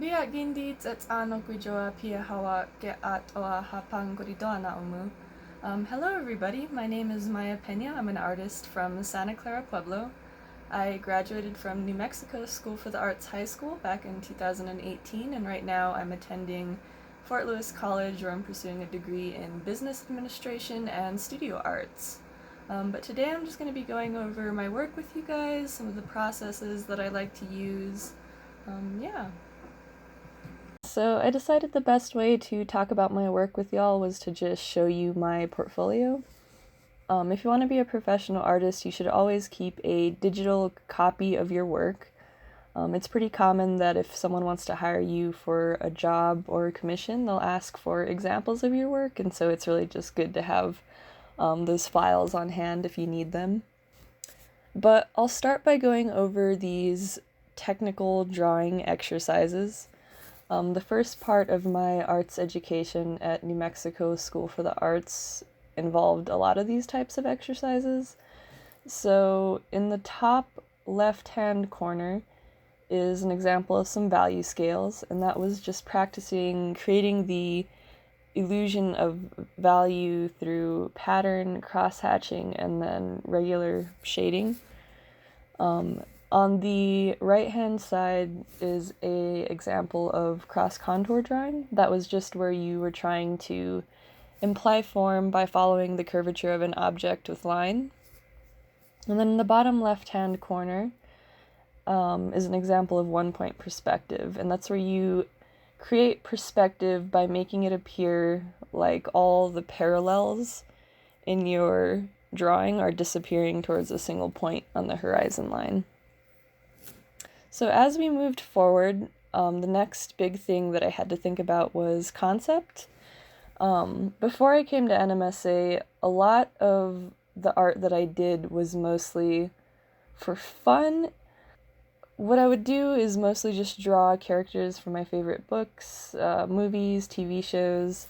Biak gindi tet ano kujoa pia hawa ke at oa hapang goridoana umu. Hello everybody, my name is Maya Peña. I'm an artist from Santa Clara Pueblo. I graduated from New Mexico School for the Arts High School back in 2018, and right now I'm attending Fort Lewis College, where I'm pursuing a degree in business administration and studio arts. But today I'm just going to be going over my work with you guys, some of the processes that I like to use. Yeah. So I decided the best way to talk about my work with y'all was to just show you my portfolio. If you want to be a professional artist, you should always keep a digital copy of your work. It's pretty common that if someone wants to hire you for a job or a commission, they'll ask for examples of your work, and so it's really just good to have those files on hand if you need them. But I'll start by going over these technical drawing exercises. The first part of my arts education at New Mexico School for the Arts involved a lot of these types of exercises. So in the top left-hand corner is an example of some value scales, and that was just practicing creating the illusion of value through pattern, cross-hatching, and then regular shading. On the right-hand side is a example of cross-contour drawing. That was just where you were trying to imply form by following the curvature of an object with line. And then in the bottom left-hand corner is an example of one-point perspective, and that's where you create perspective by making it appear like all the parallels in your drawing are disappearing towards a single point on the horizon line. So as we moved forward, the next big thing that I had to think about was concept. Before I came to NMSA, a lot of the art that I did was mostly for fun. What I would do is mostly just draw characters from my favorite books, movies, TV shows.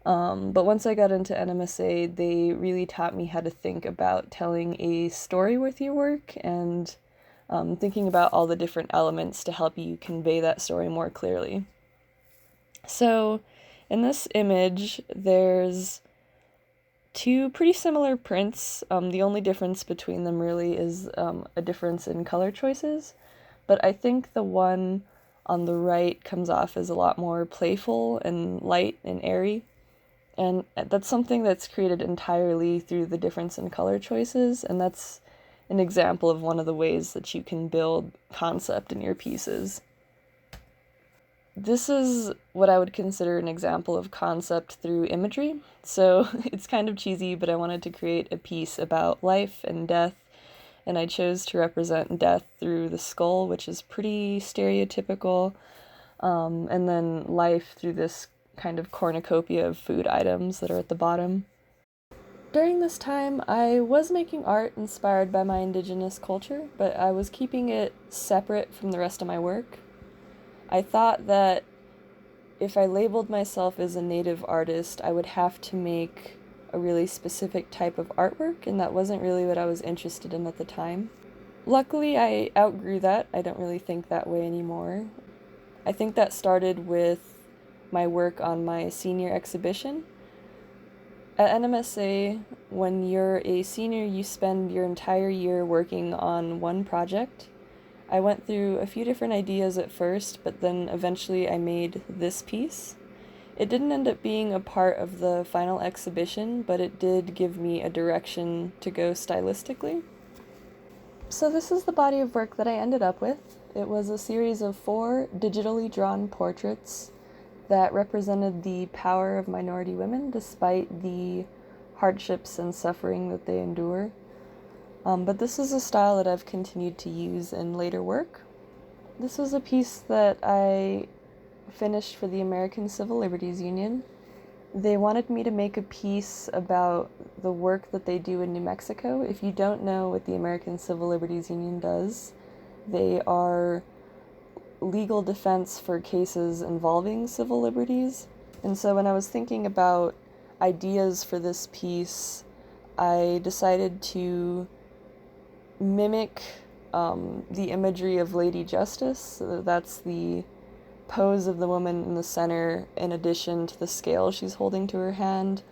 But once I got into NMSA, they really taught me how to think about telling a story with your work and thinking about all the different elements to help you convey that story more clearly. So in this image, there's two pretty similar prints. The only difference between them really is a difference in color choices, but I think the one on the right comes off as a lot more playful and light and airy, and that's something that's created entirely through the difference in color choices, and that's an example of one of the ways that you can build concept in your pieces. This is what I would consider an example of concept through imagery. So it's kind of cheesy, but I wanted to create a piece about life and death, and I chose to represent death through the skull, which is pretty stereotypical, and then life through this kind of cornucopia of food items that are at the bottom. During this time, I was making art inspired by my indigenous culture, but I was keeping it separate from the rest of my work. I thought that if I labeled myself as a native artist, I would have to make a really specific type of artwork, and that wasn't really what I was interested in at the time. Luckily, I outgrew that. I don't really think that way anymore. I think that started with my work on my senior exhibition. At NMSA, when you're a senior, you spend your entire year working on one project. I went through a few different ideas at first, but then eventually I made this piece. It didn't end up being a part of the final exhibition, but it did give me a direction to go stylistically. So this is the body of work that I ended up with. It was a series of 4 digitally drawn portraits that represented the power of minority women despite the hardships and suffering that they endure. But this is a style that I've continued to use in later work. This was a piece that I finished for the American Civil Liberties Union. They wanted me to make a piece about the work that they do in New Mexico. If you don't know what the American Civil Liberties Union does, they are legal defense for cases involving civil liberties. And so when I was thinking about ideas for this piece, I decided to mimic the imagery of Lady Justice. So that's the pose of the woman in the center in addition to the scale she's holding to her hand.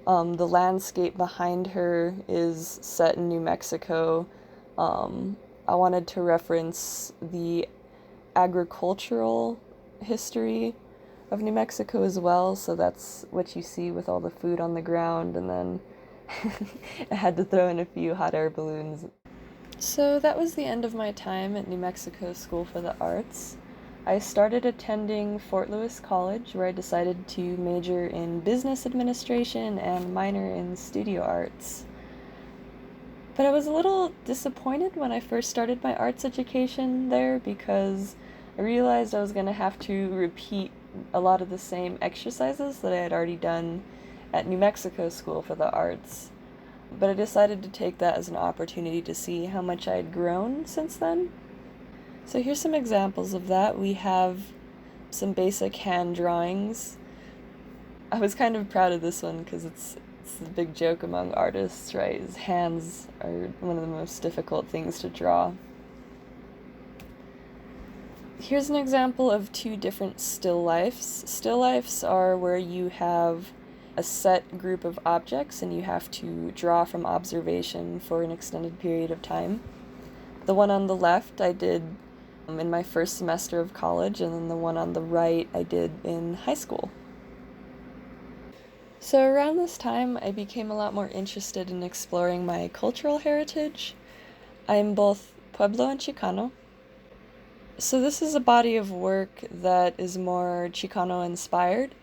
The landscape behind her is set in New Mexico. I wanted to reference the agricultural history of New Mexico as well, so that's what you see with all the food on the ground, and then I had to throw in a few hot air balloons. So that was the end of my time at New Mexico School for the Arts. I started attending Fort Lewis College, where I decided to major in business administration and minor in studio arts. But I was a little disappointed when I first started my arts education there, because I realized I was going to have to repeat a lot of the same exercises that I had already done at New Mexico School for the Arts. But I decided to take that as an opportunity to see how much I had grown since then. So here's some examples of that. We have some basic hand drawings. I was kind of proud of this one because it's a big joke among artists, right? His hands are one of the most difficult things to draw. Here's an example of two different still lifes. Still lifes are where you have a set group of objects and you have to draw from observation for an extended period of time. The one on the left I did in my first semester of college, and then the one on the right I did in high school. So around this time, I became a lot more interested in exploring my cultural heritage. I'm both Pueblo and Chicano. So this is a body of work that is more Chicano inspired.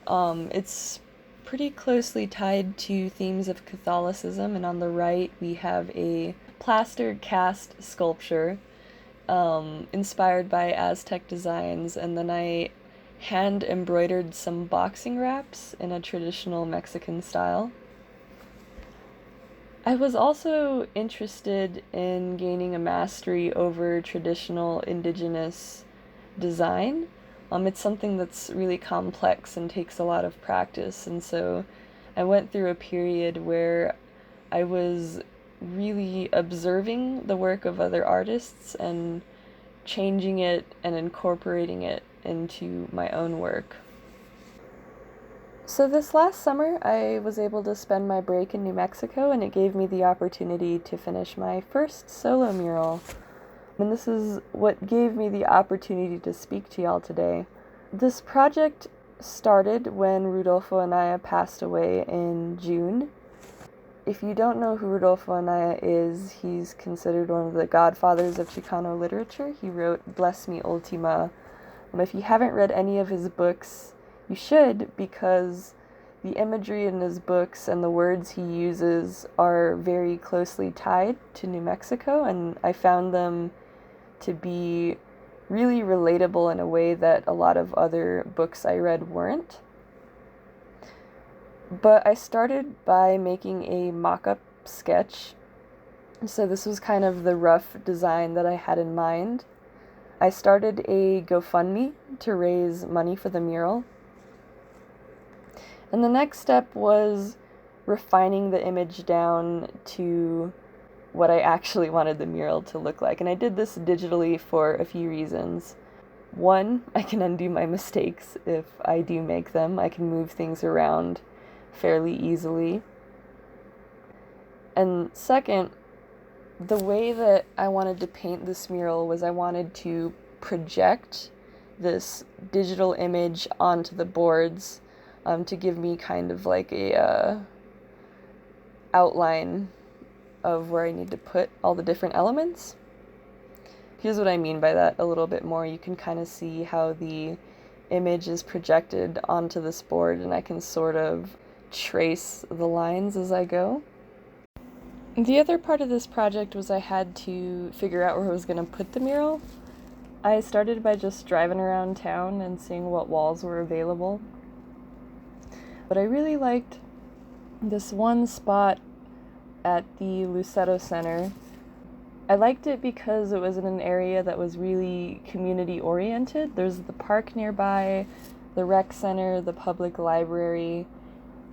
It's pretty closely tied to themes of Catholicism, and on the right we have a plaster cast sculpture inspired by Aztec designs, and then I hand embroidered some boxing wraps in a traditional Mexican style. I was also interested in gaining a mastery over traditional Indigenous design. It's something that's really complex and takes a lot of practice, and so I went through a period where I was really observing the work of other artists and changing it and incorporating it into my own work. So this last summer, I was able to spend my break in New Mexico, and it gave me the opportunity to finish my first solo mural. And this is what gave me the opportunity to speak to y'all today. This project started when Rudolfo Anaya passed away in June. If you don't know who Rudolfo Anaya is, he's considered one of the godfathers of Chicano literature. He wrote Bless Me Ultima. If you haven't read any of his books, you should, because the imagery in his books and the words he uses are very closely tied to New Mexico, and I found them to be really relatable in a way that a lot of other books I read weren't. But I started by making a mock-up sketch, so this was kind of the rough design that I had in mind. I started a GoFundMe to raise money for the mural. And the next step was refining the image down to what I actually wanted the mural to look like. And I did this digitally for a few reasons. One, I can undo my mistakes if I do make them. I can move things around fairly easily. And second, the way that I wanted to paint this mural was I wanted to project this digital image onto the boards to give me kind of like a outline of where I need to put all the different elements. Here's what I mean by that a little bit more. You can kind of see how the image is projected onto this board, and I can sort of trace the lines as I go. The other part of this project was I had to figure out where I was going to put the mural. I started by just driving around town and seeing what walls were available. But I really liked this one spot at the Lucero Center. I liked it because it was in an area that was really community oriented. There's the park nearby, the rec center, the public library,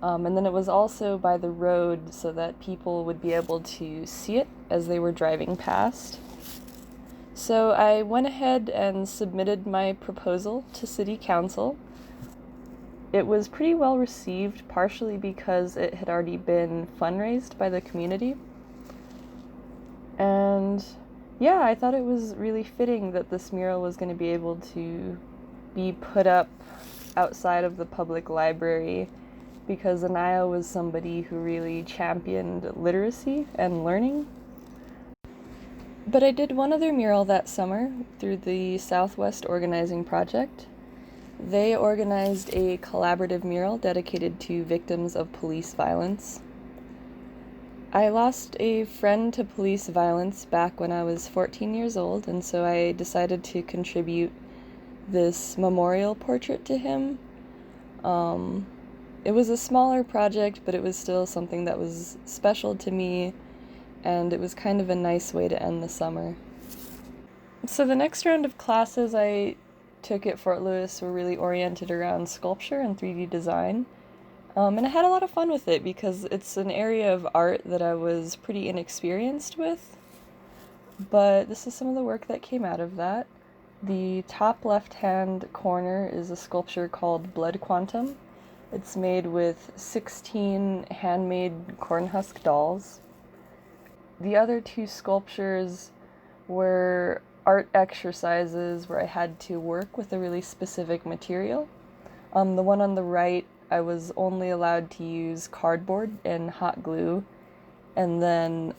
and then it was also by the road so that people would be able to see it as they were driving past. So I went ahead and submitted my proposal to City Council. It was pretty well received, partially because it had already been fundraised by the community. And yeah, I thought it was really fitting that this mural was going to be able to be put up outside of the public library, because Anaya was somebody who really championed literacy and learning. But I did one other mural that summer through the Southwest Organizing Project. They organized a collaborative mural dedicated to victims of police violence. I lost a friend to police violence back when I was 14 years old, and so I decided to contribute this memorial portrait to him. It was a smaller project, but it was still something that was special to me, and it was kind of a nice way to end the summer. So the next round of classes I took at Fort Lewis were really oriented around sculpture and 3D design. And I had a lot of fun with it because it's an area of art that I was pretty inexperienced with. But this is some of the work that came out of that. The top left-hand corner is a sculpture called Blood Quantum. It's made with 16 handmade cornhusk dolls. The other two sculptures were art exercises where I had to work with a really specific material. The one on the right, I was only allowed to use cardboard and hot glue, and then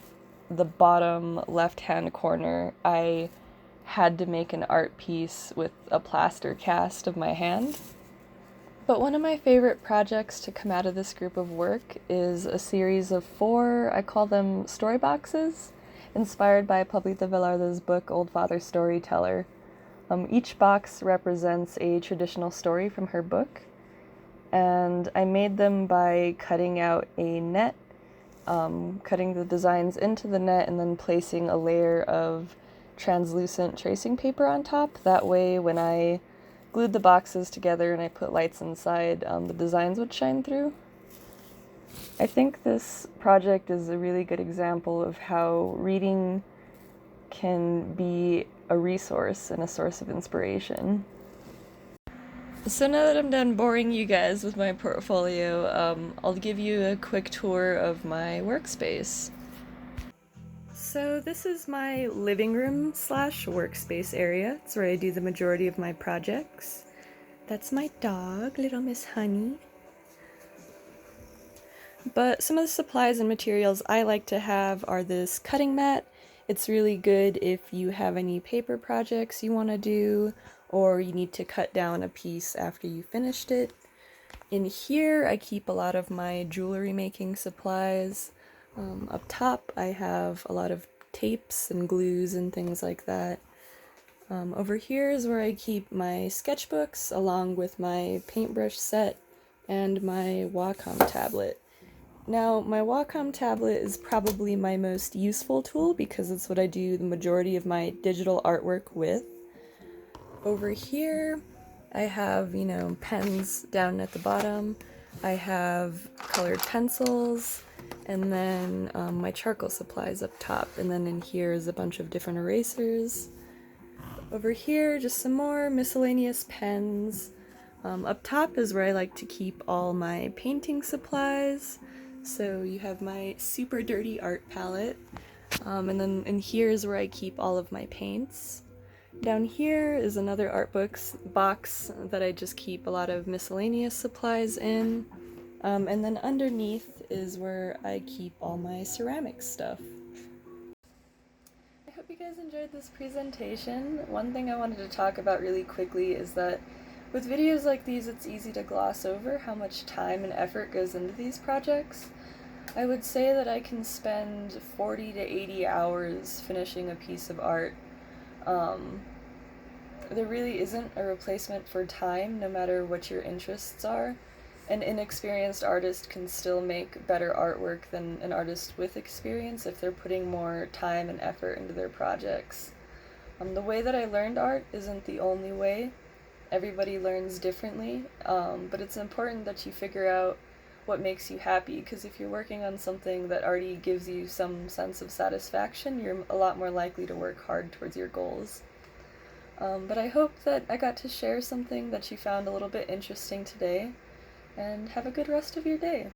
the bottom left-hand corner, I had to make an art piece with a plaster cast of my hand. But one of my favorite projects to come out of this group of work is a series of 4, I call them story boxes, inspired by Pablita Velarde's book, Old Father Storyteller. Each box represents a traditional story from her book, and I made them by cutting out a net, cutting the designs into the net, and then placing a layer of translucent tracing paper on top. That way, when I glued the boxes together and I put lights inside, the designs would shine through. I think this project is a really good example of how reading can be a resource and a source of inspiration. So now that I'm done boring you guys with my portfolio, I'll give you a quick tour of my workspace. So this is my living room slash workspace area. It's where I do the majority of my projects. That's my dog, little Miss Honey. But some of the supplies and materials I like to have are this cutting mat. It's really good if you have any paper projects you want to do, or you need to cut down a piece after you finished it. In here, I keep a lot of my jewelry making supplies. Up top, I have a lot of tapes and glues and things like that. Over here is where I keep my sketchbooks, along with my paintbrush set and my Wacom tablet. Now, my Wacom tablet is probably my most useful tool because it's what I do the majority of my digital artwork with. Over here, I have, pens down at the bottom. I have colored pencils, and then my charcoal supplies up top. And then in here is a bunch of different erasers. Over here, just some more miscellaneous pens. Up top is where I like to keep all my painting supplies. So you have my super dirty art palette. And then in here is where I keep all of my paints. Down here is another art box that I just keep a lot of miscellaneous supplies in. And then underneath is where I keep all my ceramic stuff. I hope you guys enjoyed this presentation. One thing I wanted to talk about really quickly is that with videos like these, it's easy to gloss over how much time and effort goes into these projects. I would say that I can spend 40 to 80 hours finishing a piece of art. There really isn't a replacement for time, no matter what your interests are. An inexperienced artist can still make better artwork than an artist with experience if they're putting more time and effort into their projects. The way that I learned art isn't the only way. Everybody learns differently, but it's important that you figure out what makes you happy, because if you're working on something that already gives you some sense of satisfaction, you're a lot more likely to work hard towards your goals. But I hope that I got to share something that you found a little bit interesting today, and have a good rest of your day.